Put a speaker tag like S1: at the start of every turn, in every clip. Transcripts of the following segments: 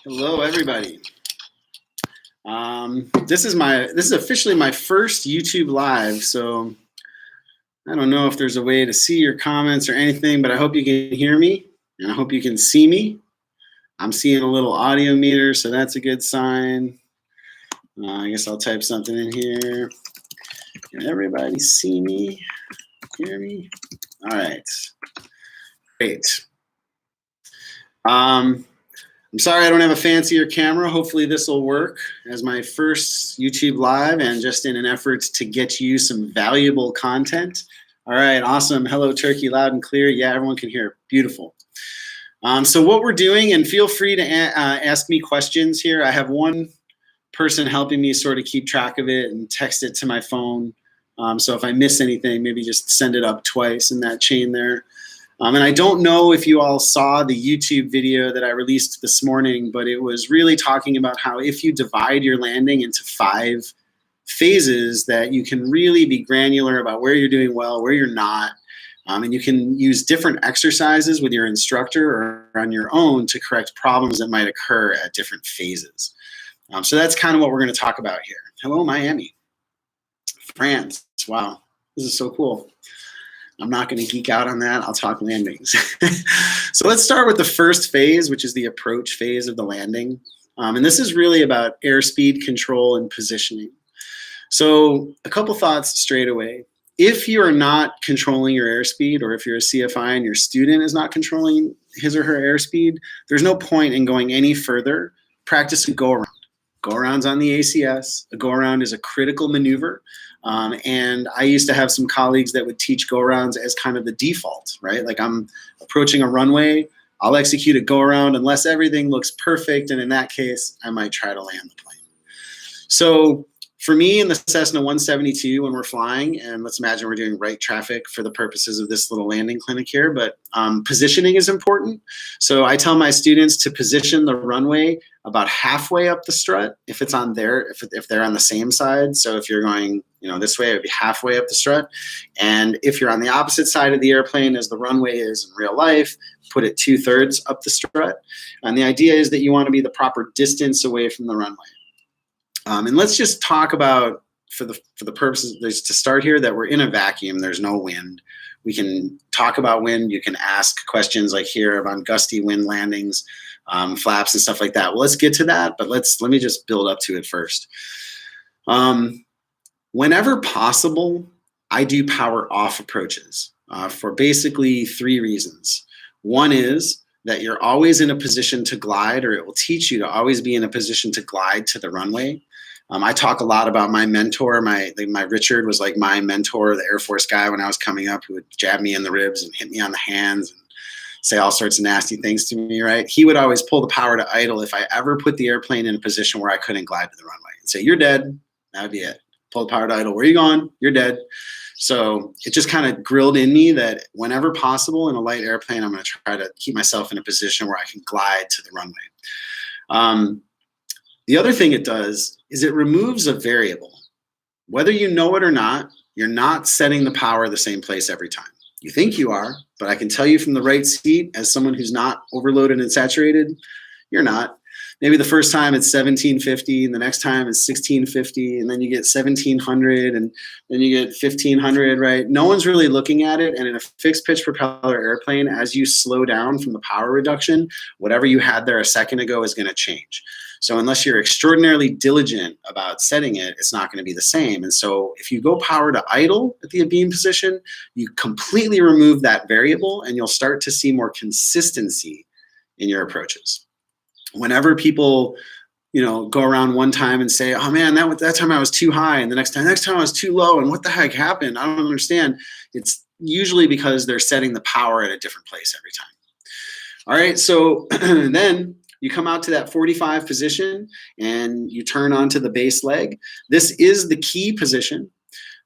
S1: Hello, everybody. This is officially my first YouTube live, so I don't know if there's a way to see your comments or anything, but I hope you can hear me and I hope you can see me. I'm seeing a little audio meter, so that's a good sign. I guess I'll type something in here. Can everybody see me? Hear me? All right. Great. I'm sorry I don't have a fancier camera. Hopefully this will work as my first YouTube live and just in an effort to get you some valuable content. All right, awesome. Hello, Turkey, loud and clear. Yeah, everyone can hear. Beautiful. So what we're doing, and feel free to ask me questions here. I have one person helping me sort of keep track of it and text it to my phone. So if I miss anything, maybe just send it up twice in that chain there. And I don't know if you all saw the YouTube video that I released this morning, but it was really talking about how if you divide your landing into 5 phases, that you can really be granular about where you're doing well, where you're not. And you can use different exercises with your instructor or on your own to correct problems that might occur at different phases. So that's kind of what we're going to talk about here. Hello, Miami. France. Wow, this is so cool. I'm not going to geek out on that. I'll talk landings. So let's start with the first phase, which is the approach phase of the landing. And this is really about airspeed control and positioning. So a couple thoughts straight away. If you are not controlling your airspeed, or if you're a CFI and your student is not controlling his or her airspeed, there's no point in going any further. Practice a go-around. Go-arounds on the ACS. A go-around is a critical maneuver. And I used to have some colleagues that would teach go-arounds as kind of the default, right? Like I'm approaching a runway, I'll execute a go-around unless everything looks perfect, and in that case, I might try to land the plane. So for me in the Cessna 172 when we're flying, and let's imagine we're doing right traffic for the purposes of this little landing clinic here, but positioning is important. So I tell my students to position the runway about halfway up the strut if it's on their, if they're on the same side. So if you're going, this way, it would be halfway up the strut. And if you're on the opposite side of the airplane as the runway is in real life, put it 2/3 up the strut. And the idea is that you want to be the proper distance away from the runway. And let's just talk about, for the purposes to start here, that we're in a vacuum. There's no wind. We can talk about wind. You can ask questions like here about gusty wind landings, flaps and stuff like that. Well, let's get to that, but let me just build up to it first. Whenever possible, I do power off approaches for basically 3 reasons. One is that you're always in a position to glide, or it will teach you to always be in a position to glide to the runway. I talk a lot about my mentor. My Richard was like my mentor, the Air Force guy when I was coming up, who would jab me in the ribs and hit me on the hands and say all sorts of nasty things to me, right? He would always pull the power to idle if I ever put the airplane in a position where I couldn't glide to the runway and say, "You're dead." That would be it. Pull the power to idle. Where are you going? You're dead. So it just kind of grilled in me that whenever possible in a light airplane, I'm going to try to keep myself in a position where I can glide to the runway. The other thing it does is it removes a variable. Whether you know it or not, you're not setting the power the same place every time. You think you are, but I can tell you from the right seat, as someone who's not overloaded and saturated, you're not. Maybe the first time it's 1750, and the next time it's 1650, and then you get 1700, and then you get 1500, right? No one's really looking at it, and in a fixed pitch propeller airplane, as you slow down from the power reduction, whatever you had there a second ago is going to change. So unless you're extraordinarily diligent about setting it, it's not going to be the same. And so if you go power to idle at the abeam position, you completely remove that variable, and you'll start to see more consistency in your approaches. Whenever people, go around one time and say, "Oh man, that time I was too high, and the next time I was too low, and what the heck happened? I don't understand." It's usually because they're setting the power at a different place every time. All right, so then you come out to that 45 position and you turn onto the base leg. This is the key position.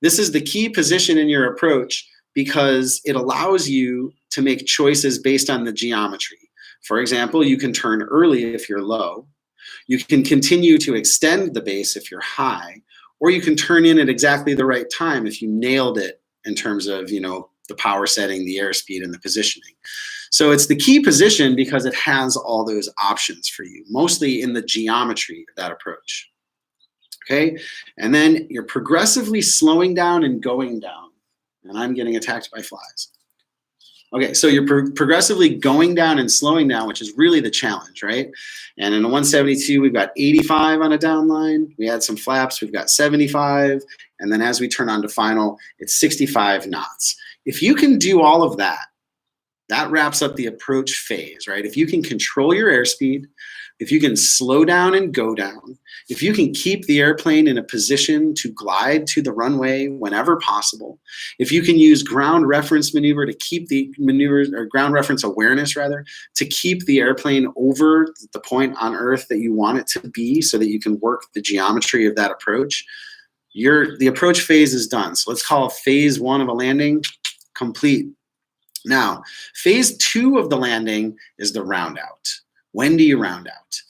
S1: This is the key position in your approach because it allows you to make choices based on the geometry. For example, you can turn early if you're low. You can continue to extend the base if you're high, or you can turn in at exactly the right time if you nailed it in terms of, the power setting, the airspeed, and the positioning. So it's the key position because it has all those options for you, mostly in the geometry of that approach. Okay, and then you're progressively slowing down and going down. And I'm getting attacked by flies. Okay, so you're progressively going down and slowing down, which is really the challenge, right? And in a 172, we've got 85 on a down line. We had some flaps, we've got 75. And then as we turn on to final, it's 65 knots. If you can do all of that, that wraps up the approach phase, right? If you can control your airspeed, if you can slow down and go down, if you can keep the airplane in a position to glide to the runway whenever possible, if you can use ground reference maneuver to keep the maneuvers, or ground reference awareness rather, to keep the airplane over the point on Earth that you want it to be so that you can work the geometry of that approach, the approach phase is done. So let's call phase 1 of a landing complete. Now, phase 2 of the landing is the round out. When do you round out?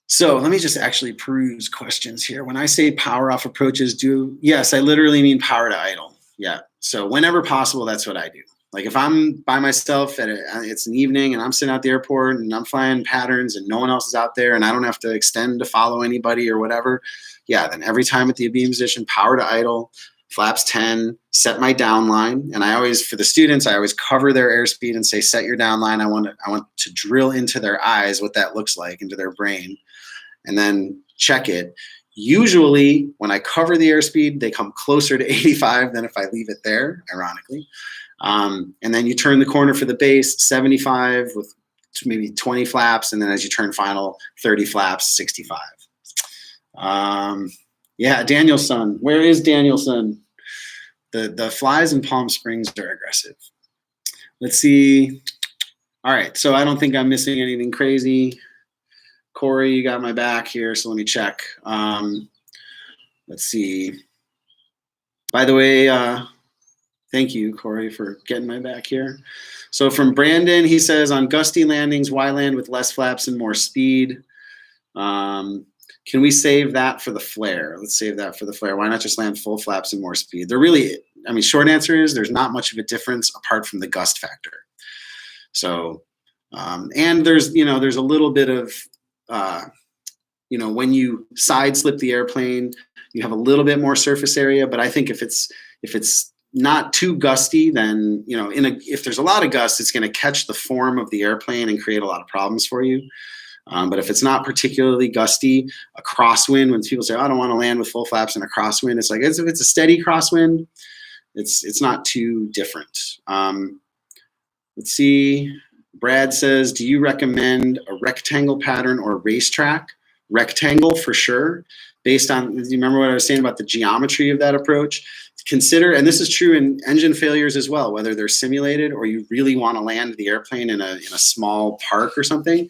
S1: So let me just actually peruse questions here. When I say power off approaches, yes, I literally mean power to idle. Yeah. So whenever possible, that's what I do. Like if I'm by myself it's an evening and I'm sitting at the airport and I'm flying patterns and no one else is out there and I don't have to extend to follow anybody or whatever. Yeah. Then every time at the beam position, power to idle, flaps 10, set my down line. And I always, for the students, I always cover their airspeed and say, set your down line. I want to drill into their eyes what that looks like, into their brain, and then check it. Usually when I cover the airspeed, they come closer to 85 than if I leave it there, ironically. And then you turn the corner for the base, 75 with maybe 20 flaps. And then as you turn final, 30 flaps, 65. Yeah, Danielson. Where is Danielson? The flies in Palm Springs are aggressive. Let's see. All right, so I don't think I'm missing anything crazy. Corey, you got my back here, so let me check. Let's see. By the way, thank you, Corey, for getting my back here. So from Brandon, he says, on gusty landings, why land with less flaps and more speed? Can we save that for the flare? Let's save that for the flare. Why not just land full flaps and more speed? Short answer is there's not much of a difference apart from the gust factor. So, and there's a little bit of, when you side slip the airplane, you have a little bit more surface area, but I think if it's not too gusty, then, if there's a lot of gust, it's going to catch the form of the airplane and create a lot of problems for you. But if it's not particularly gusty, a crosswind, when people say, oh, I don't want to land with full flaps in a crosswind, it's like, if it's a steady crosswind, it's not too different. Let's see. Brad says, do you recommend a rectangle pattern or racetrack? Rectangle for sure. Based on, you remember what I was saying about the geometry of that approach? Consider, and this is true in engine failures as well, whether they're simulated or you really want to land the airplane in a small park or something.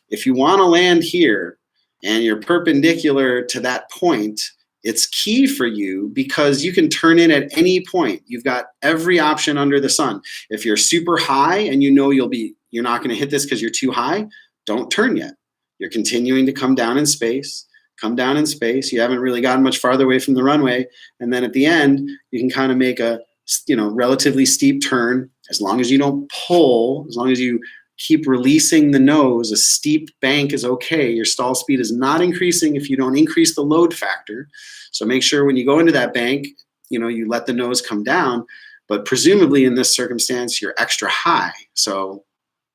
S1: If you want to land here and you're perpendicular to that point, it's key for you because you can turn in at any point. You've got every option under the sun. If you're super high and you're not going to hit this because you're too high, don't turn yet. You're continuing to come down in space. You haven't really gotten much farther away from the runway. And then at the end, you can kind of make a relatively steep turn. As long as you don't pull, as long as you keep releasing the nose, a steep bank is okay. Your stall speed is not increasing if you don't increase the load factor. So make sure when you go into that bank, you let the nose come down, but presumably in this circumstance, you're extra high. So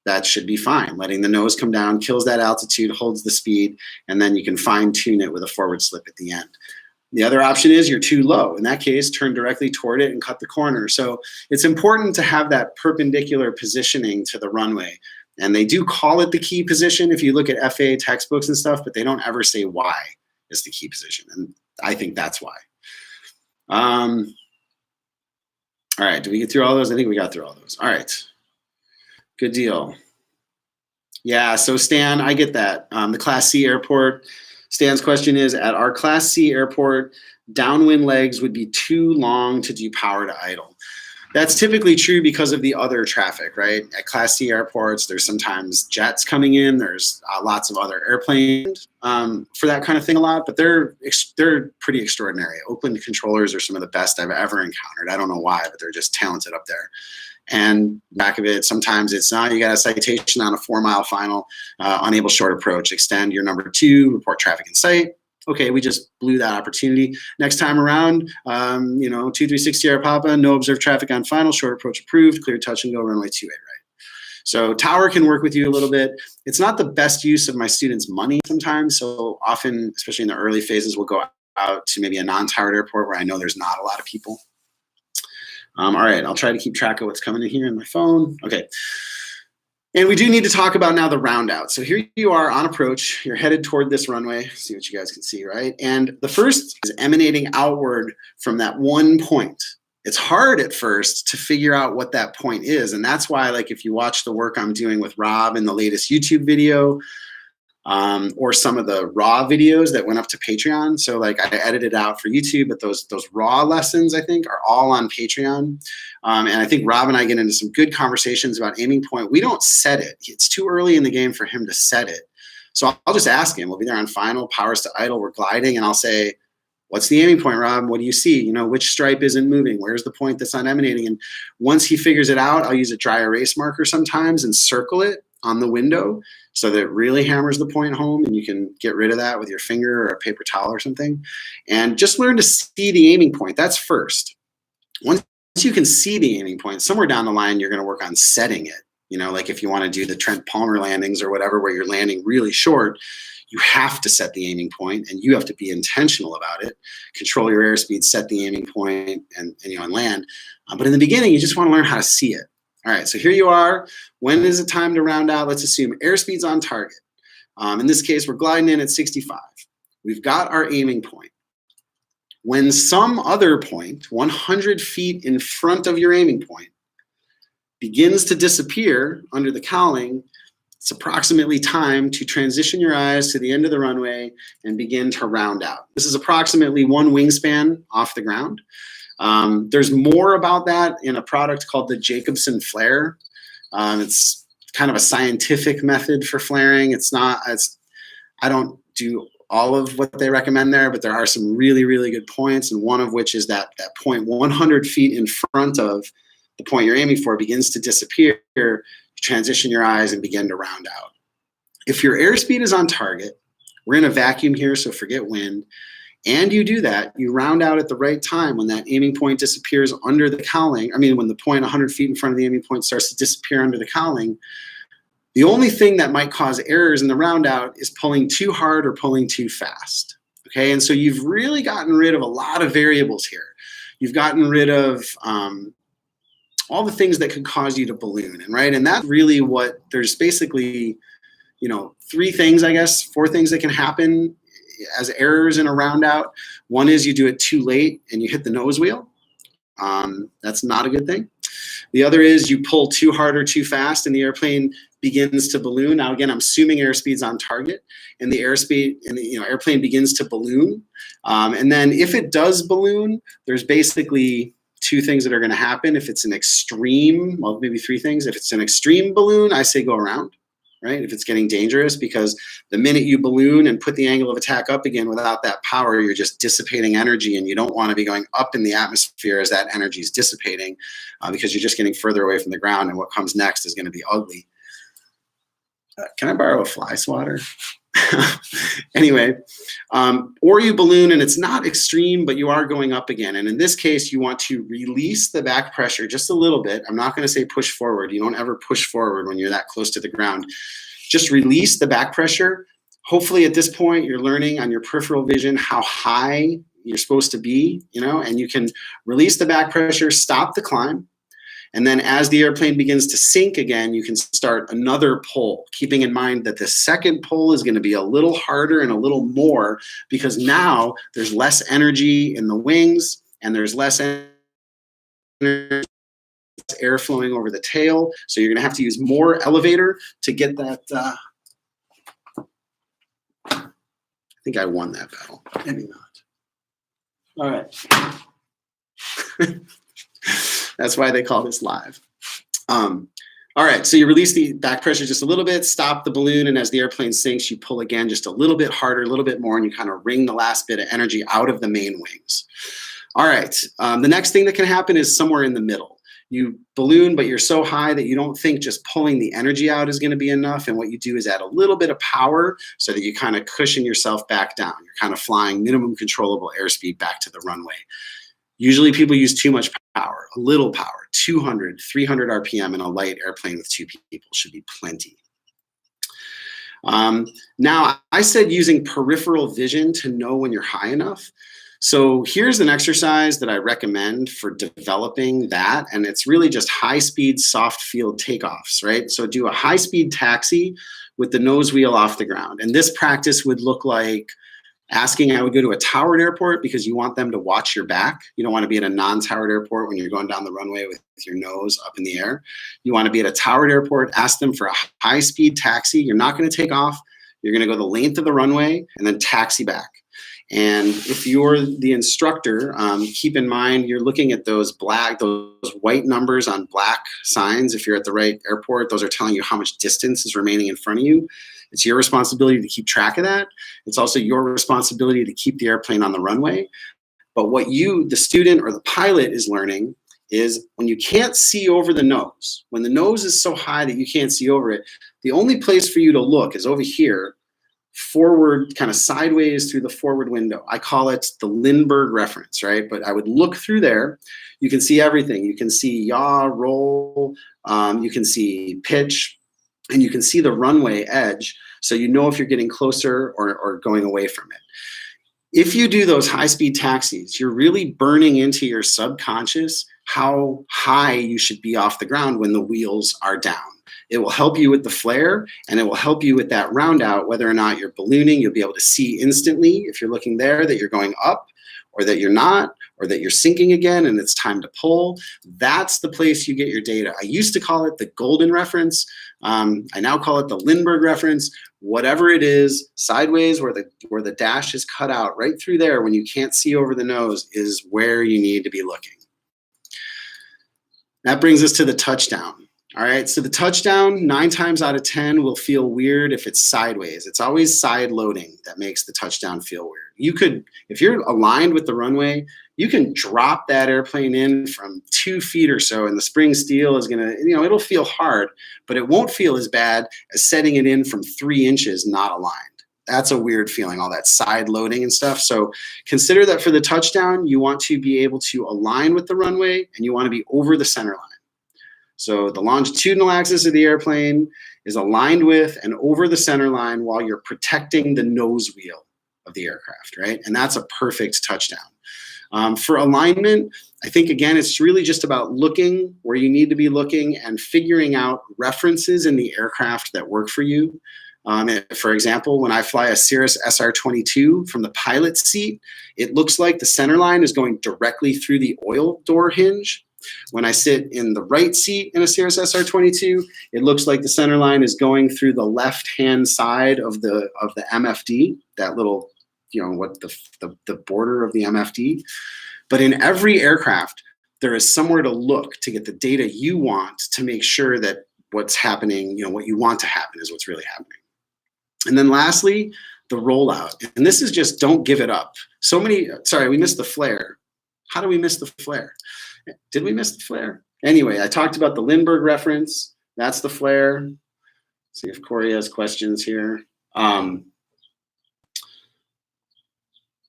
S1: that should be fine. Letting the nose come down kills that altitude, holds the speed, and then you can fine tune it with a forward slip at the end. The other option is you're too low. In that case, turn directly toward it and cut the corner. So it's important to have that perpendicular positioning to the runway. And they do call it the key position if you look at FAA textbooks and stuff, but they don't ever say why is the key position. And I think that's why. All right, did we get through all those? I think we got through all those. All right, good deal. Yeah, so Stan, I get that. The Class C airport, Stan's question is, at our Class C airport, downwind legs would be too long to do power to idle. That's typically true because of the other traffic, right? At Class C airports, there's sometimes jets coming in. There's lots of other airplanes for that kind of thing a lot, but they're pretty extraordinary. Oakland controllers are some of the best I've ever encountered. I don't know why, but they're just talented up there. And back of it, sometimes it's not. You got a citation on a 4-mile final, unable short approach, extend your number 2, report traffic in sight. Okay, we just blew that opportunity. Next time around, 2360 Papa, no observed traffic on final, short approach approved, clear touch and go, runway 28 right. So tower can work with you a little bit. It's not the best use of my students' money sometimes. So often, especially in the early phases, we'll go out to maybe a non-towered airport where I know there's not a lot of people. All right, I'll try to keep track of what's coming in here in my phone. Okay. And we do need to talk about now the round out. So here you are on approach. You're headed toward this runway. See what you guys can see, right? And the first is emanating outward from that one point. It's hard at first to figure out what that point is. And that's why, like, if you watch the work I'm doing with Rob in the latest YouTube video, or some of the raw videos that went up to Patreon. So like I edited out for YouTube, but those raw lessons, I think, are all on Patreon. And I think Rob and I get into some good conversations about aiming point. We don't set it. It's too early in the game for him to set it. So I'll just ask him. We'll be there on final, powers to idle, we're gliding, and I'll say, what's the aiming point, Rob? What do you see? You know, which stripe isn't moving? Where's the point that's not emanating? And once he figures it out, I'll use a dry erase marker sometimes and circle it on the window so that it really hammers the point home, and you can get rid of that with your finger or a paper towel or something. And just learn to see the aiming point. That's first. Once you can see the aiming point, somewhere down the line, you're going to work on setting it. You know, like if you want to do the Trent Palmer landings or whatever, where you're landing really short, you have to set the aiming point, and you have to be intentional about it. Control your airspeed, set the aiming point, and land. But in the beginning, you just want to learn how to see it. All right, so here you are. When is it time to round out? Let's assume airspeed's on target. In this case, we're gliding in at 65. We've got our aiming point. When some other point, 100 feet in front of your aiming point, begins to disappear under the cowling, it's approximately time to transition your eyes to the end of the runway and begin to round out. This is approximately 1 wingspan off the ground. There's more about that in a product called the Jacobson Flare. It's kind of a scientific method for flaring. I don't do all of what they recommend there, but there are some really, really good points, and one of which is that point 100 feet in front of the point you're aiming for begins to disappear. You transition your eyes and begin to round out. If your airspeed is on target, we're in a vacuum here, so forget wind, and you do that, you round out at the right time when that aiming point disappears under the cowling. I mean, when the point 100 feet in front of the aiming point starts to disappear under the cowling, the only thing that might cause errors in the round out is pulling too hard or pulling too fast. Okay, and so you've really gotten rid of a lot of variables here. You've gotten rid of all the things that could cause you to balloon, and that's really what, there's basically, 3 things, I guess, 4 things that can happen as errors in a round out. One is you do it too late and you hit the nose wheel. That's not a good thing. The other is you pull too hard or too fast and the airplane begins to balloon. Now again, I'm assuming airspeed's on target, and the airspeed and the airplane begins to balloon. And then if it does balloon, there's basically 2 things that are going to happen. If it's an extreme, well, maybe 3 things. If it's an extreme balloon, I say go around. Right? If it's getting dangerous, because the minute you balloon and put the angle of attack up again without that power, you're just dissipating energy, and you don't want to be going up in the atmosphere as that energy is dissipating, because you're just getting further away from the ground, and what comes next is going to be ugly. Can I borrow a fly swatter? Anyway, or you balloon and it's not extreme, but you are going up again. And in this case, you want to release the back pressure just a little bit. I'm not going to say push forward. You don't ever push forward when you're that close to the ground. Just release the back pressure. Hopefully at this point, you're learning on your peripheral vision how high you're supposed to be, and you can release the back pressure, stop the climb. And then as the airplane begins to sink again, you can start another pull, keeping in mind that the second pull is going to be a little harder and a little more, because now there's less energy in the wings and there's less air flowing over the tail. So you're going to have to use more elevator to get that. I think I won that battle. Maybe not. All right. That's why they call this live. All right, so you release the back pressure just a little bit, stop the balloon, and as the airplane sinks, you pull again just a little bit harder, a little bit more, and you kind of wring the last bit of energy out of the main wings. All right, the next thing that can happen is somewhere in the middle. you balloon, but you're so high that you don't think just pulling the energy out is going to be enough. And what you do is add a little bit of power so that you kind of cushion yourself back down. You're kind of flying minimum controllable airspeed back to the runway. Usually people use too much power, a little power, 200, 300 RPM in a light airplane with 2 people should be plenty. Now, I said using peripheral vision to know when you're high enough. So here's an exercise that I recommend for developing that, and it's really just high-speed soft field takeoffs, right? So do a high-speed taxi with the nose wheel off the ground, and this practice would look like asking, I would go to a towered airport because you want them to watch your back. You don't want to be at a non-towered airport when you're going down the runway with your nose up in the air. You want to be at a towered airport, ask them for a high-speed taxi. You're not going to take off. You're going to go the length of the runway and then taxi back. And if you're the instructor, keep in mind you're looking at those white numbers on black signs. If you're at the right airport, those are telling you how much distance is remaining in front of you. It's your responsibility to keep track of that. It's also your responsibility to keep the airplane on the runway. But what you, the student or the pilot, is learning is when you can't see over the nose, when the nose is so high that you can't see over it, the only place for you to look is over here, forward, kind of sideways through the forward window. I call it the Lindbergh reference, right? But I would look through there. You can see everything. You can see yaw, roll, you can see pitch, and you can see the runway edge. So you know if you're getting closer or going away from it. If you do those high-speed taxis, you're really burning into your subconscious how high you should be off the ground when the wheels are down. It will help you with the flare, and it will help you with that round out, whether or not you're ballooning. You'll be able to see instantly if you're looking there that you're going up or that you're not, or that you're sinking again and it's time to pull. That's the place you get your data. I used to call it the golden reference. I now call it the Lindbergh reference. Whatever it is, sideways where the dash is cut out, right through there when you can't see over the nose is where you need to be looking. That brings us to the touchdown. All right, so the touchdown 9 times out of 10 will feel weird if it's sideways. It's always side loading that makes the touchdown feel weird. You could, if you're aligned with the runway, you can drop that airplane in from 2 feet or so, and the spring steel is gonna, it'll feel hard, but it won't feel as bad as setting it in from 3 inches not aligned. That's a weird feeling, all that side loading and stuff. So consider that for the touchdown, you want to be able to align with the runway and you want to be over the center line. So the longitudinal axis of the airplane is aligned with and over the center line while you're protecting the nose wheel of the aircraft, right? And that's a perfect touchdown. For alignment, I think, again, it's really just about looking where you need to be looking and figuring out references in the aircraft that work for you. For example, when I fly a Cirrus SR-22 from the pilot's seat, it looks like the center line is going directly through the oil door hinge. When I sit in the right seat in a Cirrus SR-22, it looks like the center line is going through the left-hand side of the MFD, that little, the border of the MFD. But in every aircraft, there is somewhere to look to get the data you want to make sure that what's happening, what you want to happen is what's really happening. And then lastly, the rollout. And this is just don't give it up. We missed the flare. How do we miss the flare? Did we miss the flare? Anyway, I talked about the Lindbergh reference. That's the flare. Let's see if Corey has questions here.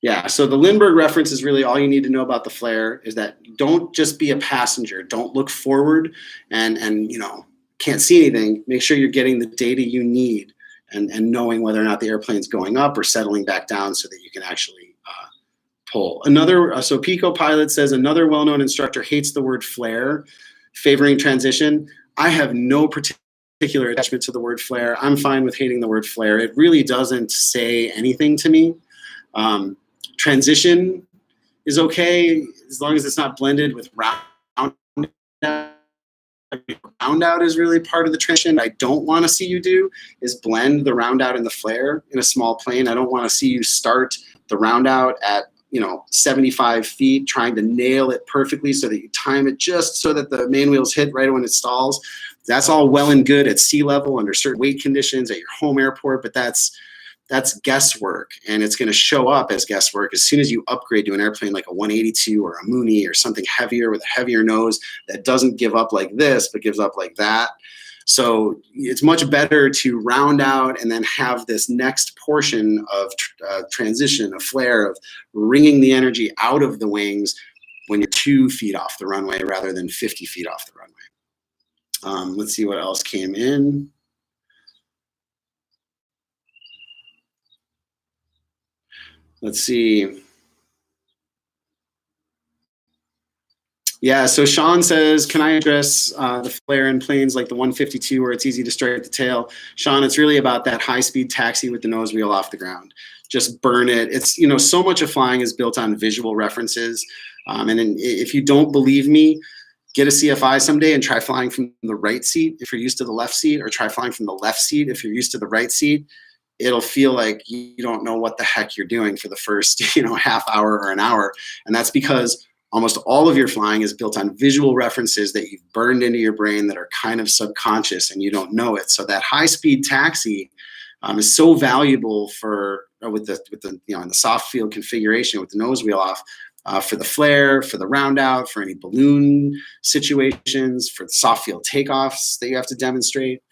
S1: Yeah, so the Lindbergh reference is really all you need to know about the flare is that don't just be a passenger. Don't look forward and can't see anything. Make sure you're getting the data you need and knowing whether or not the airplane's going up or settling back down so that you can actually pull. So Pico Pilot says another well-known instructor hates the word flare, favoring transition. I have no particular attachment to the word flare. I'm fine with hating the word flare. It really doesn't say anything to me. Transition is okay as long as it's not blended with round out. Round out is really part of the transition. I don't want to see you do is blend the round out and the flare in a small plane. I don't want to see you start the round out at 75 feet, trying to nail it perfectly so that you time it just so that the main wheels hit right when it stalls. That's all well and good at sea level under certain weight conditions at your home airport, but that's that's guesswork, and it's going to show up as guesswork as soon as you upgrade to an airplane like a 182 or a Mooney or something heavier with a heavier nose that doesn't give up like this, but gives up like that. So it's much better to round out and then have this next portion of transition, of flare, of wringing the energy out of the wings when you're 2 feet off the runway rather than 50 feet off the runway. Let's see what else came in. Let's see. Yeah, so Sean says, can I address the flare in planes like the 152 where it's easy to strike the tail? Sean, it's really about that high-speed taxi with the nose wheel off the ground. Just burn it. It's, you know, so much of flying is built on visual references. If you don't believe me, get a CFI someday and try flying from the right seat if you're used to the left seat, or try flying from the left seat if you're used to the right seat. It'll feel like you don't know what the heck you're doing for the first, half hour or an hour. And that's because almost all of your flying is built on visual references that you've burned into your brain that are kind of subconscious and you don't know it. So that high-speed taxi is so valuable for with the in the soft field configuration with the nose wheel off, for the flare, for the round out, for any balloon situations, for the soft field takeoffs that you have to demonstrate.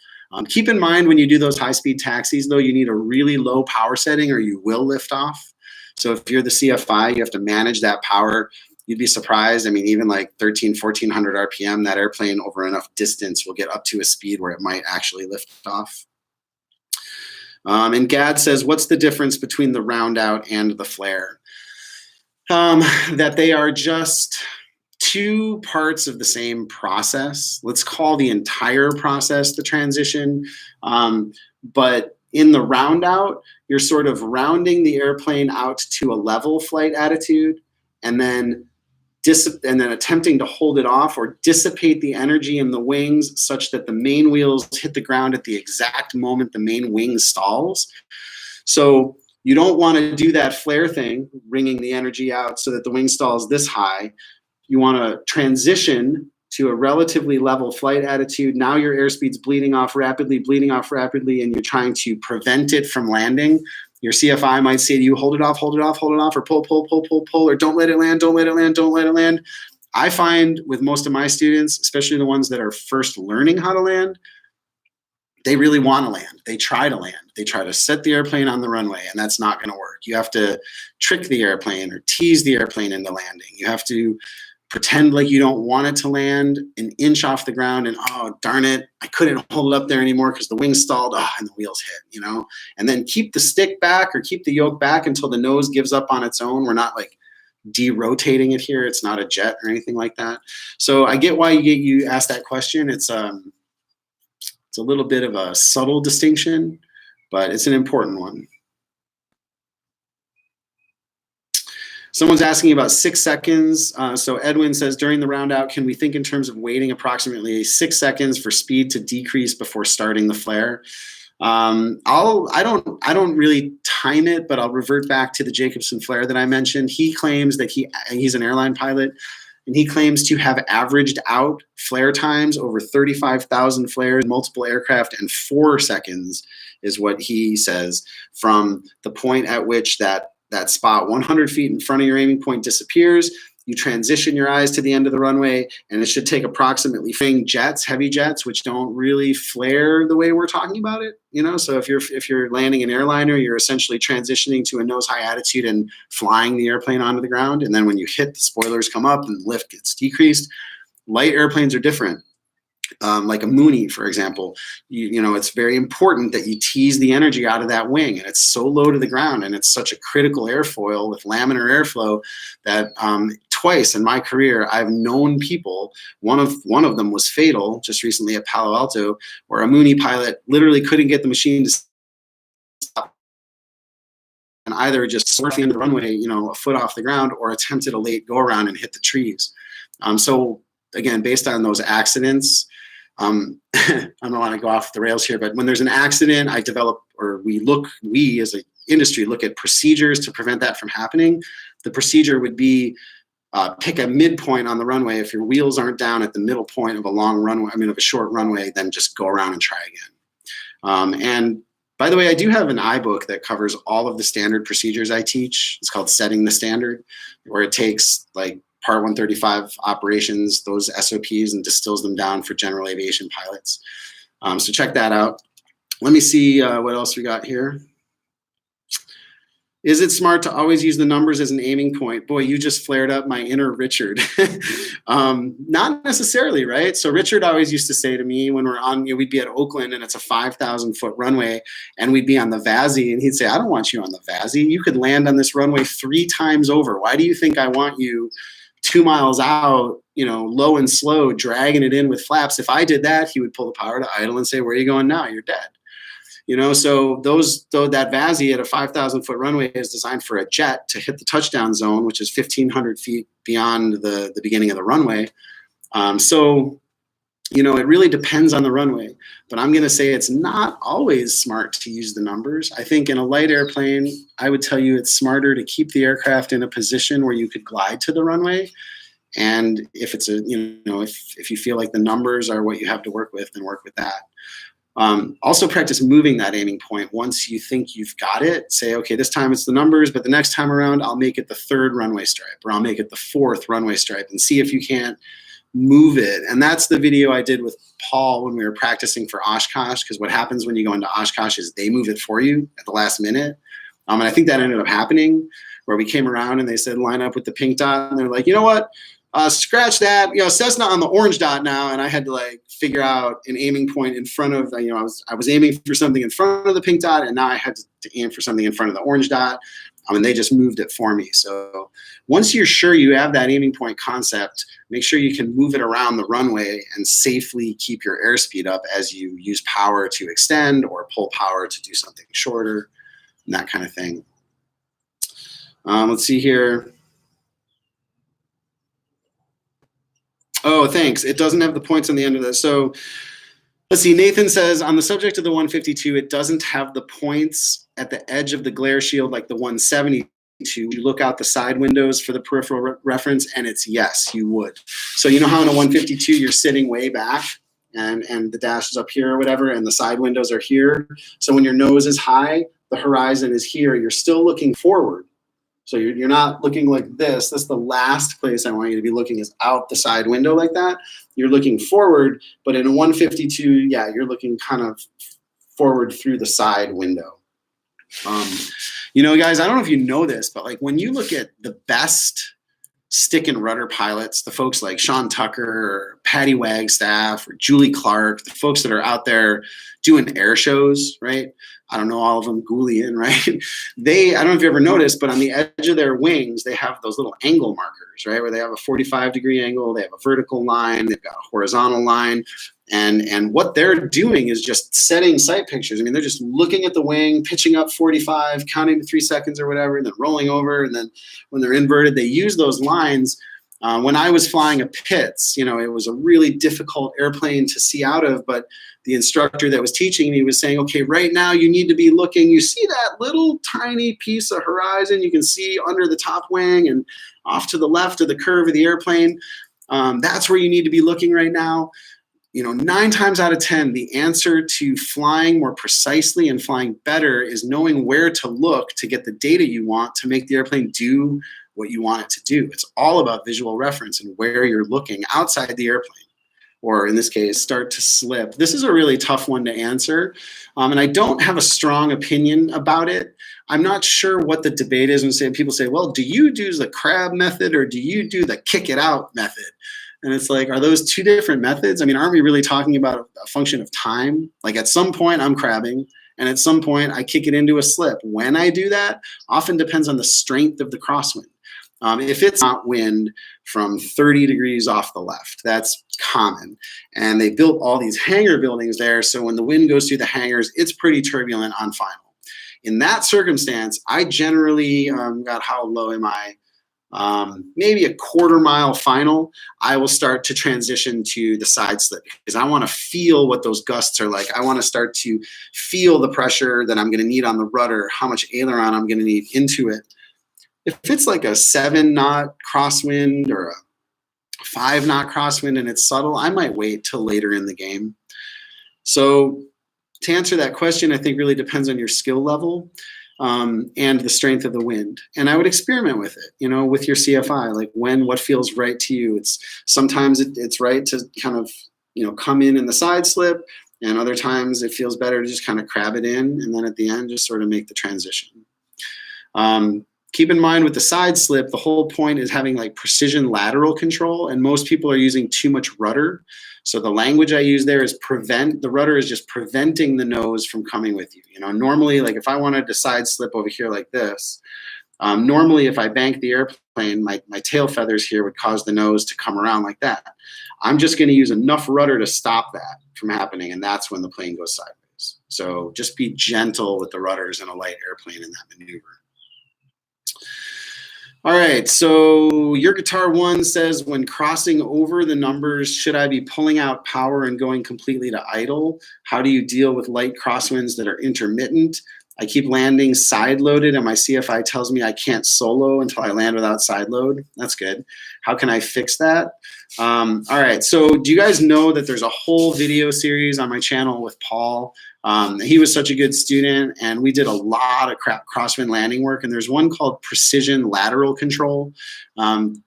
S1: Keep in mind when you do those high-speed taxis, though, you need a really low power setting or you will lift off. So if you're the CFI, you have to manage that power. You'd be surprised. I mean, even like 1,400 RPM, that airplane over enough distance will get up to a speed where it might actually lift off. And Gad says, what's the difference between the round out and the flare? That they are just 2 parts of the same process. Let's call the entire process the transition. But in the round out, you're sort of rounding the airplane out to a level flight attitude and then attempting to hold it off or dissipate the energy in the wings such that the main wheels hit the ground at the exact moment the main wing stalls. So you don't want to do that flare thing, wringing the energy out so that the wing stalls this high. You want to transition to a relatively level flight attitude. Now your airspeed's bleeding off rapidly, and you're trying to prevent it from landing. Your CFI might say to you, hold it off, or pull, or don't let it land. I find with most of my students, especially the ones that are first learning how to land, they really want to land. They try to land. They try to set the airplane on the runway, and that's not going to work. You have to trick the airplane or tease the airplane into landing. You have to pretend like you don't want it to land an inch off the ground and, oh, darn it, I couldn't hold it up there anymore because the wing stalled, and the wheels hit, and then keep the stick back or keep the yoke back until the nose gives up on its own. We're not like de-rotating it here. It's not a jet or anything like that. So I get why you asked that question. It's a little bit of a subtle distinction, but it's an important one. Someone's asking about 6 seconds. So Edwin says, during the round out, can we think in terms of waiting approximately 6 seconds for speed to decrease before starting the flare? I don't really time it, but I'll revert back to the Jacobson Flare that I mentioned. He claims that he's an airline pilot, and he claims to have averaged out flare times over 35,000 flares, multiple aircraft, and 4 seconds is what he says from the point at which that spot 100 feet in front of your aiming point disappears. You transition your eyes to the end of the runway, and it should take approximately heavy jets, which don't really flare the way we're talking about it. So if you're landing an airliner, you're essentially transitioning to a nose high attitude and flying the airplane onto the ground. And then when you hit, the spoilers come up and lift gets decreased. Light airplanes are different. Like a Mooney, for example, it's very important that you tease the energy out of that wing, and it's so low to the ground, and it's such a critical airfoil with laminar airflow that twice in my career I've known people. One of them was fatal just recently at Palo Alto, where a Mooney pilot literally couldn't get the machine to stop and either just soar the end of the runway, a foot off the ground, or attempted a late go around and hit the trees. So again, based on those accidents, I don't want to go off the rails here, but when there's an accident, we as an industry look at procedures to prevent that from happening. The procedure would be pick a midpoint on the runway. If your wheels aren't down at the middle point of a long runway, of a short runway, then just go around and try again. And By the way, I do have an iBook that covers all of the standard procedures I teach. It's called Setting the Standard, where it takes like Part 135 operations, those SOPs, and distills them down for general aviation pilots. So check that out. Let me see what else we got here. Is it smart to always use the numbers as an aiming point? Boy, you just flared up my inner Richard. Not necessarily, right? So Richard always used to say to me when we're on, we'd be at Oakland and it's a 5,000 foot runway and we'd be on the VASI and he'd say, I don't want you on the VASI. You could land on this runway 3 times over. Why do you think I want you 2 miles out, low and slow, dragging it in with flaps? If I did that, he would pull the power to idle and say, where are you going now? You're dead. So that VASI at a 5,000 foot runway is designed for a jet to hit the touchdown zone, which is 1,500 feet beyond the beginning of the runway. It really depends on the runway, but I'm going to say it's not always smart to use the numbers. I think in a light airplane, I would tell you it's smarter to keep the aircraft in a position where you could glide to the runway. And if it's if you feel like the numbers are what you have to work with, then work with that. Also practice moving that aiming point. Once you think you've got it, say, okay, this time it's the numbers, but the next time around, I'll make it the 3rd runway stripe, or I'll make it the 4th runway stripe, and see if you can't move it. And that's the video I did with Paul when we were practicing for Oshkosh, because what happens when you go into Oshkosh is they move it for you at the last minute. And I think that ended up happening, where we came around and they said, line up with the pink dot, and they're like, you know what? Scratch that, Cessna on the orange dot now, and I had to figure out an aiming point in front of, I was aiming for something in front of the pink dot, and now I had to aim for something in front of the orange dot, and they just moved it for me. So once you're sure you have that aiming point concept, make sure you can move it around the runway and safely keep your airspeed up as you use power to extend or pull power to do something shorter, and that kind of thing. Let's see here. Oh, thanks. It doesn't have the points on the end of this. So let's see. Nathan says, on the subject of the 152, it doesn't have the points at the edge of the glare shield like the 172. You look out the side windows for the peripheral reference, and it's yes, you would. So you know how in a 152 you're sitting way back and the dash is up here or whatever, and the side windows are here. So when your nose is high, the horizon is here. You're still looking forward. So you're not looking like this. That's the last place I want you to be looking, is out the side window like that. You're looking forward, but in a 152, yeah, you're looking kind of forward through the side window. Guys, I don't know if you know this, but when you look at the best stick and rudder pilots, the folks like Sean Tucker or Patty Wagstaff or Julie Clark, the folks that are out there doing air shows, right? I don't know all of them, Goulian, right? I don't know if you ever noticed, but on the edge of their wings, they have those little angle markers, right? Where they have a 45-degree angle, they have a vertical line, they've got a horizontal line. And what they're doing is just setting sight pictures. I mean, they're just looking at the wing, pitching up 45, counting to 3 seconds or whatever, and then rolling over. And then when they're inverted, they use those lines. When I was flying a Pitts, it was a really difficult airplane to see out of, but the instructor that was teaching me was saying, okay, right now you need to be looking, you see that little tiny piece of horizon you can see under the top wing and off to the left of the curve of the airplane. That's where you need to be looking right now. 9 times out of 10, the answer to flying more precisely and flying better is knowing where to look to get the data you want to make the airplane do what you want it to do. It's all about visual reference and where you're looking outside the airplane, or in this case, start to slip. This is a really tough one to answer, and I don't have a strong opinion about it. I'm not sure what the debate is when people say, well, do you do the crab method or do you do the kick it out method? And it's like, are those 2 different methods? I mean, aren't we really talking about a function of time? Like at some point I'm crabbing, and at some point I kick it into a slip. When I do that often depends on the strength of the crosswind. If it's not wind from 30 degrees off the left, that's common. And they built all these hangar buildings there, so when the wind goes through the hangars, it's pretty turbulent on final. In that circumstance, I generally, how low am I? Maybe a 1/4 mile final, I will start to transition to the side slip because I want to feel what those gusts are like. I want to start to feel the pressure that I'm going to need on the rudder, how much aileron I'm going to need into it. If it's like a 7-knot crosswind or a 5-knot crosswind and it's subtle, I might wait till later in the game. So to answer that question, I think really depends on your skill level and the strength of the wind. And I would experiment with it, you know, with your CFI, like what feels right to you. Sometimes it's right to kind of, you know, come in the side slip, and other times it feels better to just kind of crab it in, and then at the end just sort of make the transition. Keep in mind with the side slip, the whole point is having like precision lateral control, and most people are using too much rudder. So the language I use there is the rudder is just preventing the nose from coming with you. You know, normally, like if I wanted to side slip over here like this, normally if I bank the airplane, my tail feathers here would cause the nose to come around like that. I'm just going to use enough rudder to stop that from happening, and that's when the plane goes sideways. So just be gentle with the rudders in a light airplane in that maneuver. All right, so your guitar one says, when crossing over the numbers, should I be pulling out power and going completely to idle? How do you deal with light crosswinds that are intermittent? I keep landing side loaded, and my CFI tells me I can't solo until I land without side load. That's good. How can I fix that? All right, so do you guys know that there's a whole video series on my channel with Paul? He was such a good student, and we did a lot of crosswind landing work, and there's one called Precision Lateral Control.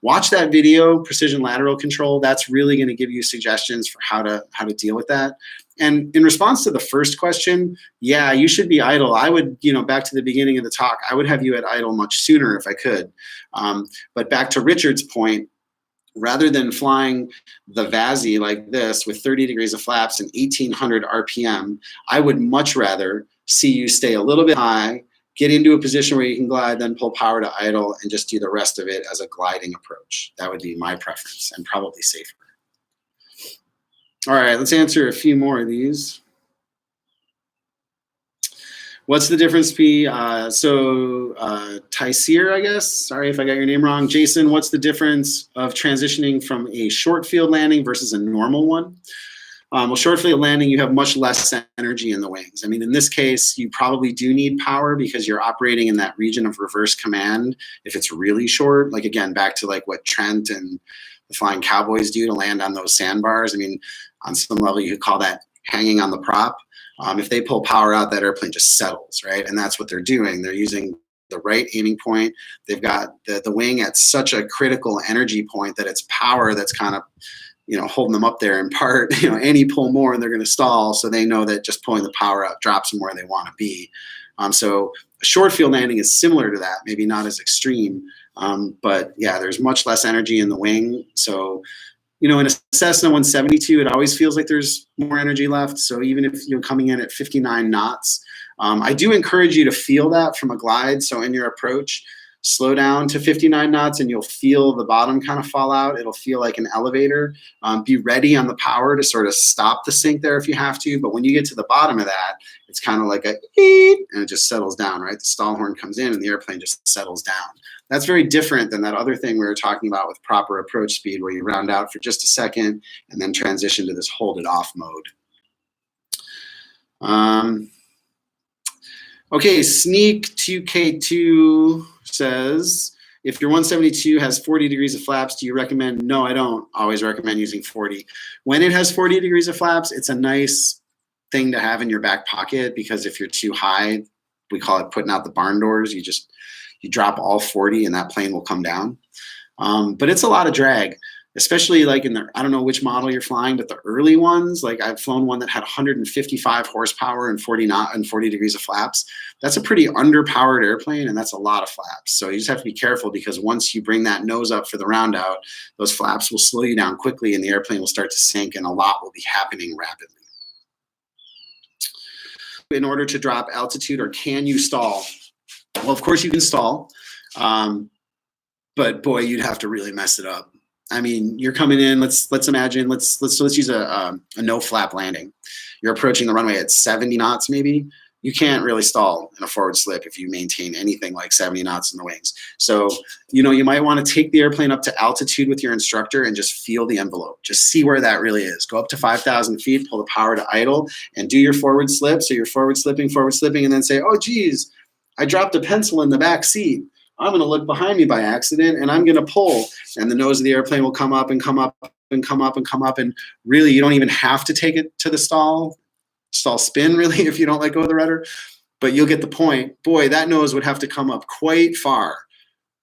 S1: Watch that video, Precision Lateral Control. That's really going to give you suggestions for how to deal with that. And in response to the first question, yeah, you should be idle. I would, you know, back to the beginning of the talk, I would have you at idle much sooner if I could. But back to Richard's point, rather than flying the VASI like this with 30 degrees of flaps and 1800 RPM, I would much rather see you stay a little bit high, get into a position where you can glide, then pull power to idle, and just do the rest of it as a gliding approach. That would be my preference, and probably safer. All right, let's answer a few more of these. What's the difference between, Tyseer, I guess, sorry if I got your name wrong. Jason, what's the difference of transitioning from a short field landing versus a normal one? Well, short field landing, you have much less energy in the wings. I mean, in this case, you probably do need power because you're operating in that region of reverse command if it's really short. Like, again, back to like what Trent and the Flying Cowboys do to land on those sandbars. I mean, on some level, you could call that hanging on the prop. If they pull power out, that airplane just settles, right? And that's what they're doing. They're using the right aiming point. They've got the wing at such a critical energy point that it's power that's kind of, you know, holding them up there in part. You know, any pull more and they're going to stall. So they know that just pulling the power out drops them where they want to be. So a short field landing is similar to that, maybe not as extreme. But yeah, there's much less energy in the wing. So, you know, in a Cessna 172, it always feels like there's more energy left. So even if you're coming in at 59 knots, I do encourage you to feel that from a glide. So in your approach, slow down to 59 knots and you'll feel the bottom kind of fall out. It'll feel like an elevator. Be ready on the power to sort of stop the sink there if you have to. But when you get to the bottom of that, it's kind of like a eep, and it just settles down, right? The stall horn comes in and the airplane just settles down. That's very different than that other thing we were talking about with proper approach speed, where you round out for just a second and then transition to this hold it off mode. Okay, Sneak 2K2 says, if your 172 has 40 degrees of flaps, do you recommend? No, I don't always recommend using 40. When it has 40 degrees of flaps, it's a nice thing to have in your back pocket, because if you're too high, we call it putting out the barn doors. You drop all 40 and that plane will come down. But it's a lot of drag, especially like in the, I don't know which model you're flying, but the early ones, like I've flown one that had 155 horsepower and 40 degrees of flaps. That's a pretty underpowered airplane, and that's a lot of flaps. So you just have to be careful, because once you bring that nose up for the round out, those flaps will slow you down quickly and the airplane will start to sink and a lot will be happening rapidly. In order to drop altitude, or can you stall? Well, of course you can stall, but boy, you'd have to really mess it up. I mean, you're coming in. Let's imagine. Let's use a no flap landing. You're approaching the runway at 70 knots, maybe. You can't really stall in a forward slip if you maintain anything like 70 knots in the wings. So, you know, you might want to take the airplane up to altitude with your instructor and just feel the envelope. Just see where that really is. Go up to 5,000 feet, pull the power to idle, and do your forward slip. So you're forward slipping, and then say, oh, geez, I dropped a pencil in the back seat. I'm going to look behind me by accident, and I'm going to pull. And the nose of the airplane will come up and come up and come up and come up. And really, you don't even have to take it to the stall. stall spin really if you don't let go of the rudder, but you'll get the point. Boy, that nose would have to come up quite far,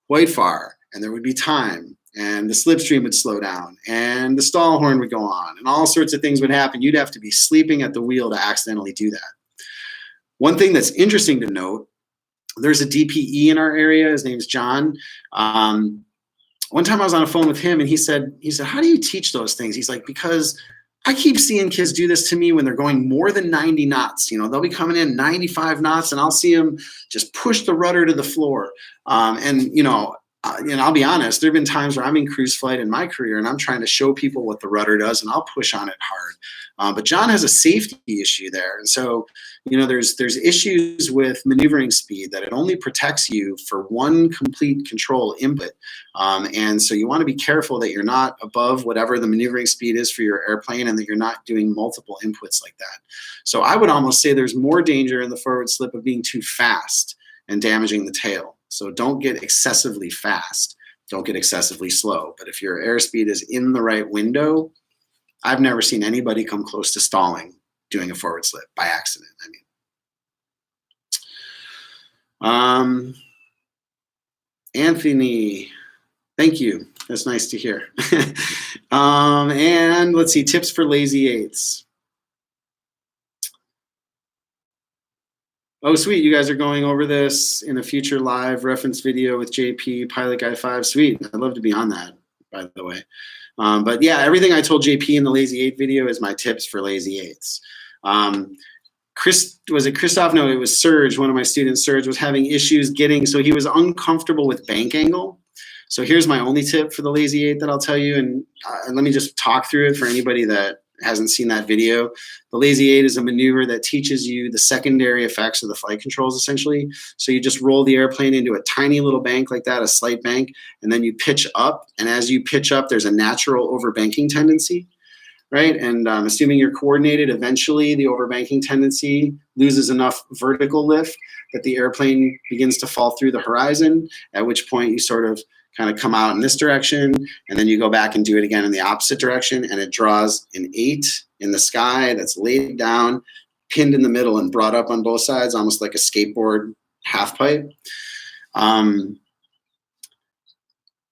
S1: and there would be time, and the slipstream would slow down, and the stall horn would go on, and all sorts of things would happen. You'd have to be sleeping at the wheel to accidentally do that. One thing that's interesting to note, there's a DPE in our area. His name's John. One time I was on a phone with him, and he said, how do you teach those things? He's like, because I keep seeing kids do this to me when they're going more than 90 knots. You know, they'll be coming in 95 knots, and I'll see them just push the rudder to the floor. And I'll be honest, there have been times where I'm in cruise flight in my career, and I'm trying to show people what the rudder does, and I'll push on it hard. But John has a safety issue there. And so, there's issues with maneuvering speed, that it only protects you for one complete control input. And so you want to be careful that you're not above whatever the maneuvering speed is for your airplane, and that you're not doing multiple inputs like that. So I would almost say there's more danger in the forward slip of being too fast and damaging the tail. So don't get excessively fast. Don't get excessively slow. But if your airspeed is in the right window, I've never seen anybody come close to stalling doing a forward slip by accident. Anthony, thank you. That's nice to hear. And let's see, tips for lazy eights. Oh, sweet. You guys are going over this in a future live reference video with JP, Pilot Guy 5. Sweet. I'd love to be on that, by the way. But yeah, everything I told JP in the Lazy 8 video is my tips for Lazy 8s. Was it Christoph? No, it was Serge. One of my students, Serge, was having issues so he was uncomfortable with bank angle. So here's my only tip for the Lazy 8 that I'll tell you. And let me just talk through it for anybody that hasn't seen that video. The Lazy 8 is a maneuver that teaches you the secondary effects of the flight controls, essentially. So you just roll the airplane into a tiny little bank like that, a slight bank, and then you pitch up. And as you pitch up, there's a natural overbanking tendency, right? And assuming you're coordinated, eventually the overbanking tendency loses enough vertical lift that the airplane begins to fall through the horizon, at which point you sort of kind of come out in this direction, and then you go back and do it again in the opposite direction, and it draws an 8 in the sky that's laid down, pinned in the middle, and brought up on both sides, almost like a skateboard half pipe.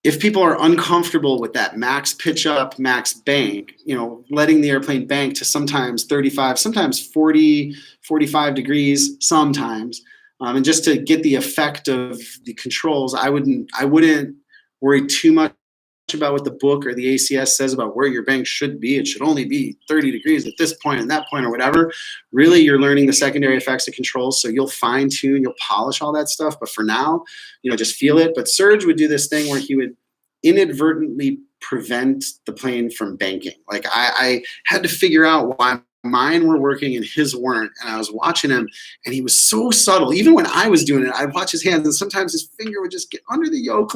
S1: If people are uncomfortable with that max pitch up, max bank, letting the airplane bank to sometimes 35, sometimes 40, 45 degrees, sometimes, and just to get the effect of the controls, I wouldn't worry too much about what the book or the ACS says about where your bank should be. It should only be 30 degrees at this point and that point or whatever. Really, you're learning the secondary effects of controls, so you'll fine tune, you'll polish all that stuff. But for now, just feel it. But Serge would do this thing where he would inadvertently prevent the plane from banking. Like I had to figure out why mine were working and his weren't, and I was watching him, and he was so subtle. Even when I was doing it, I'd watch his hands, and sometimes his finger would just get under the yoke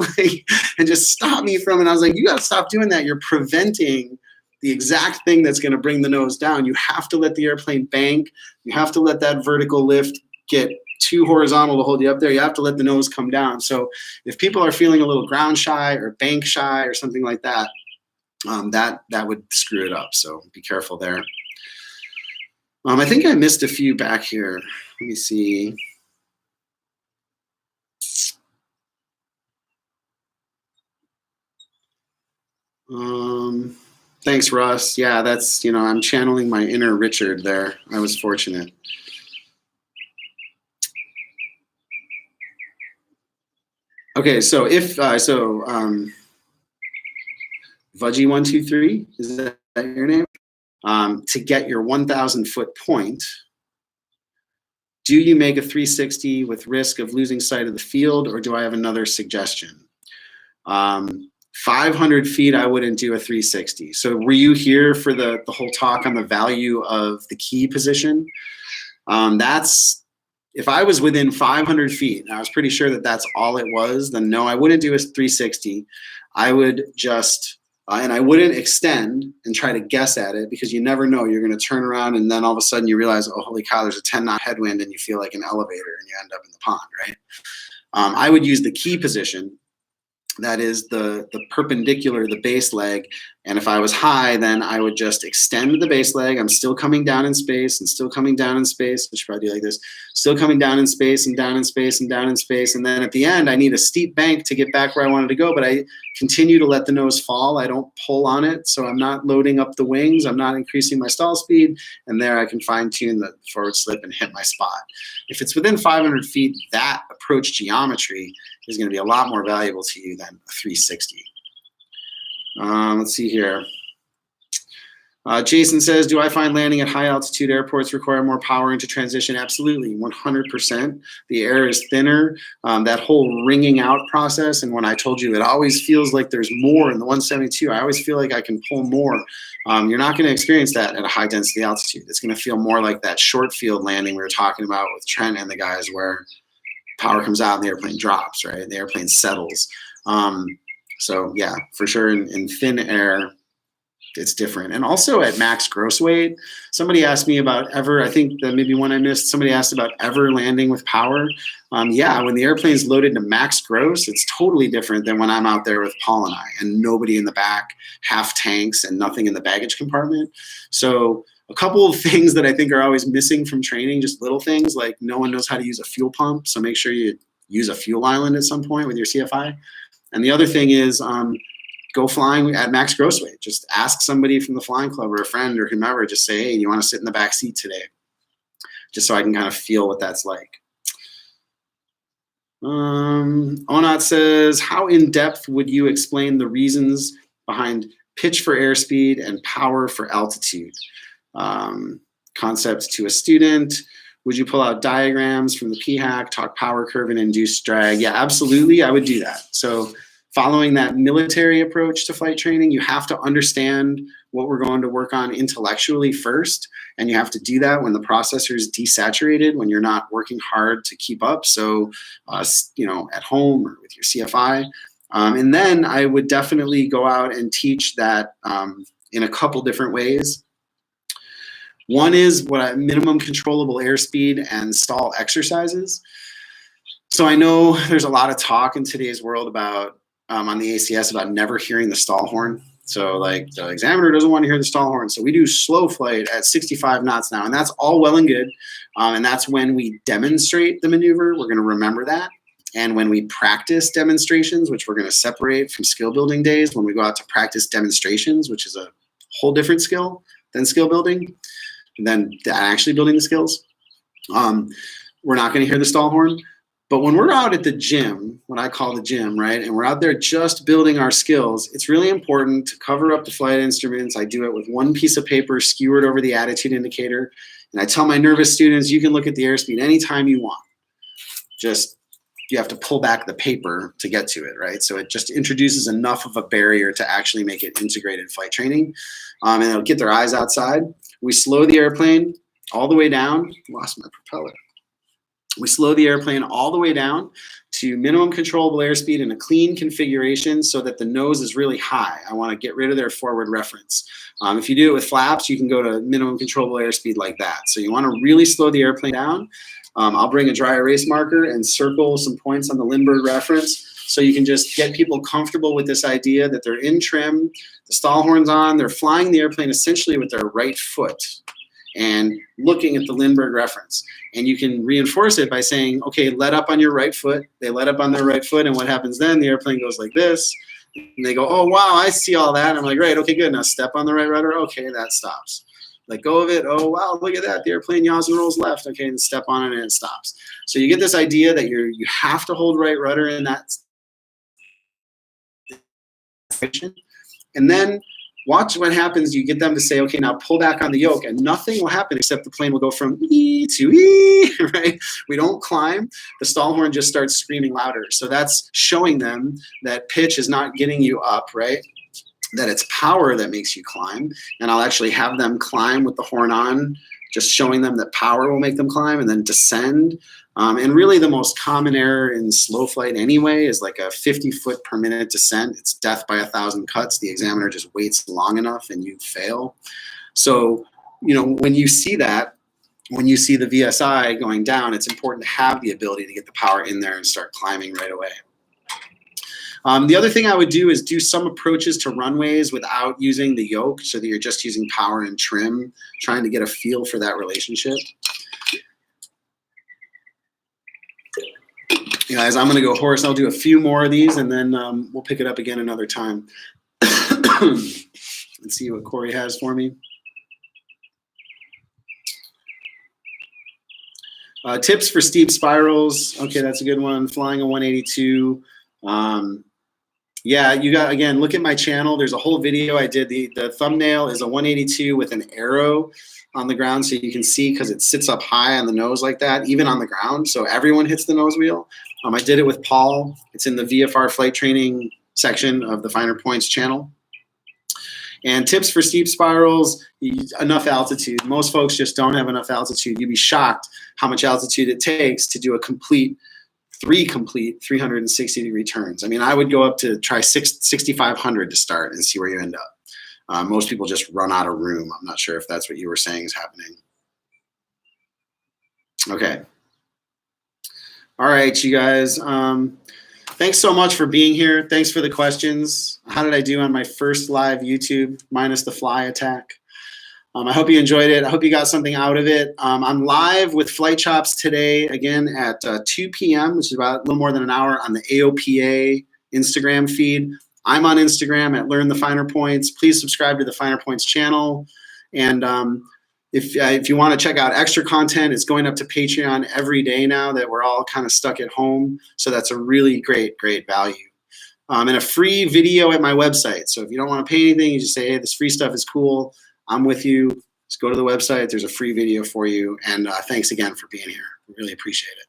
S1: and just stop me from it. And I was like, you got to stop doing that. You're preventing the exact thing that's going to bring the nose down. You have to let the airplane bank. You have to let that vertical lift get too horizontal to hold you up there. You have to let the nose come down. So if people are feeling a little ground shy or bank shy or something like that, that would screw it up. So be careful there. I think I missed a few back here. Let me see. Thanks, Russ. Yeah, that's, I'm channeling my inner Richard there. I was fortunate. Okay, so Vudgy123, is that your name? To get your 1,000 foot point, do you make a 360 with risk of losing sight of the field, or do I have another suggestion? 500 feet, I wouldn't do a 360. So were you here for the whole talk on the value of the key position? If I was within 500 feet, and I was pretty sure that that's all it was, then no, I wouldn't do a 360. I would just, and I wouldn't extend and try to guess at it, because you never know. You're going to turn around and then all of a sudden you realize, oh, holy cow, there's a 10-knot headwind, and you feel like an elevator and you end up in the pond, right? I would use the key position. That is the perpendicular, the base leg, And if I was high, then I would just extend the base leg. I'm still coming down in space and still coming down in space. I should probably do like this. Still coming down in space and down in space and down in space. And then at the end, I need a steep bank to get back where I wanted to go, but I continue to let the nose fall. I don't pull on it, so I'm not loading up the wings. I'm not increasing my stall speed. And there I can fine tune the forward slip and hit my spot. If it's within 500 feet, that approach geometry is going to be a lot more valuable to you than a 360. Let's see here. Jason says, do I find landing at high altitude airports require more power into transition? Absolutely, 100%. The air is thinner. That whole ringing out process, and when I told you it always feels like there's more in the 172, I always feel like I can pull more. You're not going to experience that at a high density altitude. It's going to feel more like that short field landing we were talking about with Trent and the guys, where power comes out and the airplane drops, right? The airplane settles. So yeah, for sure in thin air, it's different. And also at max gross weight, somebody asked me about ever, I think that maybe one I missed, somebody asked about ever landing with power. Yeah, when the airplane's loaded to max gross, it's totally different than when I'm out there with Paul and I and nobody in the back, half tanks and nothing in the baggage compartment. So a couple of things that I think are always missing from training, just little things like no one knows how to use a fuel pump. So make sure you use a fuel island at some point with your CFI. And the other thing is go flying at max gross weight. Just ask somebody from the flying club or a friend or whomever, just say, hey, you want to sit in the back seat today? Just so I can kind of feel what that's like. Onat says, how in depth would you explain the reasons behind pitch for airspeed and power for altitude? Concepts to a student. Would you pull out diagrams from the PHAC, talk power curve and induced drag? Yeah, absolutely, I would do that. So following that military approach to flight training, you have to understand what we're going to work on intellectually first, and you have to do that when the processor is desaturated, when you're not working hard to keep up. So, you know, at home or with your CFI. And then I would definitely go out and teach that in a couple different ways. One is what minimum controllable airspeed and stall exercises. So I know there's a lot of talk in today's world about on the ACS about never hearing the stall horn. So like the examiner doesn't want to hear the stall horn. So we do slow flight at 65 knots now, and that's all well and good. And that's when we demonstrate the maneuver. We're going to remember that. And when we practice demonstrations, which we're going to separate from skill building days, when we go out to practice demonstrations, which is a whole different skill than skill building, than actually building the skills, we're not going to hear the stall horn. But when we're out at the gym, what I call the gym, right, and we're out there just building our skills, it's really important to cover up the flight instruments. I do it with one piece of paper skewered over the attitude indicator. And I tell my nervous students, you can look at the airspeed anytime you want. Just, you have to pull back the paper to get to it, right? So it just introduces enough of a barrier to actually make it integrated flight training. And it'll get their eyes outside. We slow the airplane all the way down. Lost my propeller. We slow the airplane all the way down to minimum controllable airspeed in a clean configuration so that the nose is really high. I want to get rid of their forward reference. If you do it with flaps, you can go to minimum controllable airspeed like that. So you want to really slow the airplane down. I'll bring a dry erase marker and circle some points on the Lindbergh reference so you can just get people comfortable with this idea that they're in trim, the stall horn's on, they're flying the airplane essentially with their right foot and looking at the Lindbergh reference. And you can reinforce it by saying, okay, let up on your right foot. They let up on their right foot, and what happens then? The airplane goes like this, and they go, oh, wow, I see all that. And I'm like, right, okay, good. Now step on the right rudder. Okay, that stops. Let go of it. Oh, wow, look at that. The airplane yaws and rolls left. Okay, and step on it, and it stops. So you get this idea that you have to hold right rudder in that situation. And then watch what happens. You get them to say, okay, now pull back on the yoke, and nothing will happen except the plane will go from E to E, right? We don't climb. The stall horn just starts screaming louder. So that's showing them that pitch is not getting you up, right? That it's power that makes you climb. And I'll actually have them climb with the horn on, just showing them that power will make them climb, and then descend. And really the most common error in slow flight anyway is like a 50 foot per minute descent. It's death by 1,000 cuts. The examiner just waits long enough and you fail. So, you know, when you see that, when you see the VSI going down, it's important to have the ability to get the power in there and start climbing right away. The other thing I would do is do some approaches to runways without using the yoke, so that you're just using power and trim, trying to get a feel for that relationship. Guys, I'm gonna go horse. I'll do a few more of these, and then we'll pick it up again another time. Let's see what Corey has for me. Tips for steep spirals. Okay, that's a good one. Flying a 182. Yeah, you got, again, look at my channel. There's a whole video I did. The thumbnail is a 182 with an arrow on the ground, so you can see, because it sits up high on the nose like that, even on the ground, so everyone hits the nose wheel. I did it with Paul. It's in the VFR flight training section of the Finer Points channel. And tips for steep spirals: enough altitude. Most folks just don't have enough altitude. You'd be shocked how much altitude it takes to do three complete 360-degree turns. I mean, I would go up to try 6,500 to start and see where you end up. Most people just run out of room. I'm not sure if that's what you were saying is happening. Okay. All right, you guys. Thanks so much for being here. Thanks for the questions. How did I do on my first live YouTube, minus the fly attack? I hope you enjoyed it. I hope you got something out of it. I'm live with Flight Chops today, again, at 2 p.m., which is about a little more than an hour, on the AOPA Instagram feed. I'm on Instagram at Learn the Finer Points. Please subscribe to the Finer Points channel. And if you want to check out extra content, it's going up to Patreon every day now that we're all kind of stuck at home. So that's a really great value. And a free video at my website. So if you don't want to pay anything, you just say, hey, this free stuff is cool. I'm with you. Just go to the website. There's a free video for you. And thanks again for being here. Really appreciate it.